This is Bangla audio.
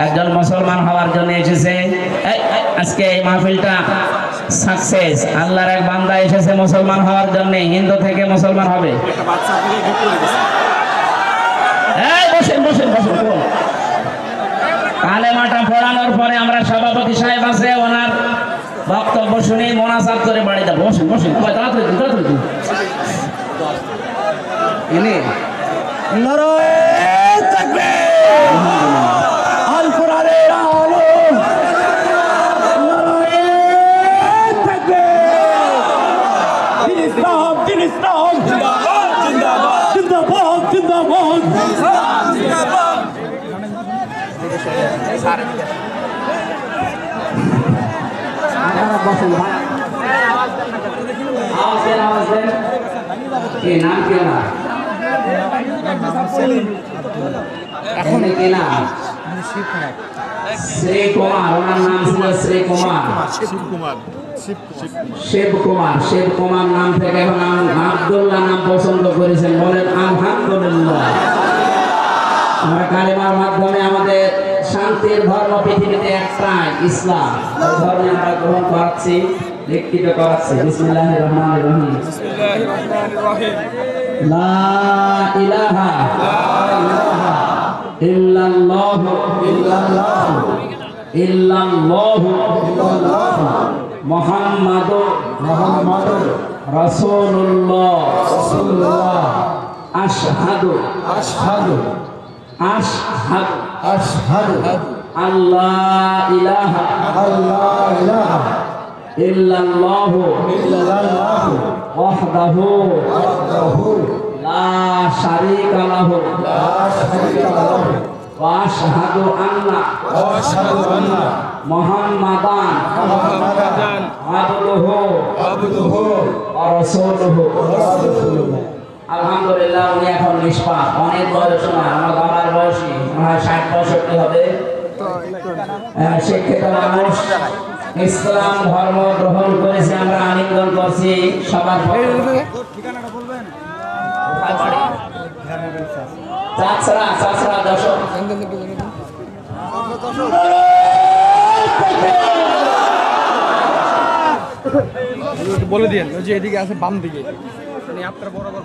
একজন মুসলমান হওয়ার জন্য এসেছে। আজকে এই মাহফিলটা সাকসেস। আল্লাহর এক বান্দা এসেছে মুসলমান হওয়ার জন্য, হিন্দু থেকে মুসলমান হবে। বসেন বসেন বসেন। কালেমাটা পড়ানোর পরে আমরা সভাপতি সাহেব আছে, ওনার বক্তব্য শুনে মোনাজাত করে বাড়ি যাবো। বসেন বসেন, তাড়াতাড়ি তাড়াতাড়ি। এনে নারায়ে তাকবীর, আল কোরআনের আলো, নারায়ে তাকবীর। দিন ইসলাম জিন্দাবাদ জিন্দাবাদ জিন্দাবাদ জিন্দাবাদ জিন্দাবাদ। বসেন ভাই, আওয়াজ দেন। কি নাম কি না এখন কি না? শ্রী কুমার, ওনার নাম ছিল শ্রী কুমার, শিব কুমার। শিব কুমার নাম থেকে এখন আব্দুল্লাহ নাম পছন্দ করেছেন। বলেন আলহামদুলিল্লাহ। আমরা কালেমার মাধ্যমে আমাদের শান্তির ধর্ম পৃথিবীতে একটাই, ইসলাম। ধর্মে আমরা গ্রহণ করাচ্ছি, দীক্ষিত করাচ্ছি। বিসমিল্লাহির রহমানির রহিম। বিসমিল্লাহির রহমানির রহিম। লা ইলাহা ইল্লাল্লাহ ইল্লাল্লাহ ইল্লাল্লাহ মুহাম্মাদুর রাসূলুল্লাহ রাসূলুল্লাহ আশহাদু আশহাদু আশহাদু আশহাদু আল্লাহ ইলাহা ইল্লাল্লাহ ওয়াহদাহু লা শারীকা লাহু ওয়া আশহাদু আন্না মুহাম্মাদান আবদুহু ওয়া রাসূলুহু। আলহামদুলিল্লাহ, উনি এখন নিষ্পাপ। অনেক বয়স না, আমার বাবার বয়সী 60-65 হবে। শিক্ষিত মানুষ, ইসলাম ধর্ম গ্রহণ করেছে, আমরা আলিঙ্গন করছি সবার। চাচরা চাচরা দর্শক বলে দিন যে এদিকে আছে বাম দিকে, আপনার বরাবর।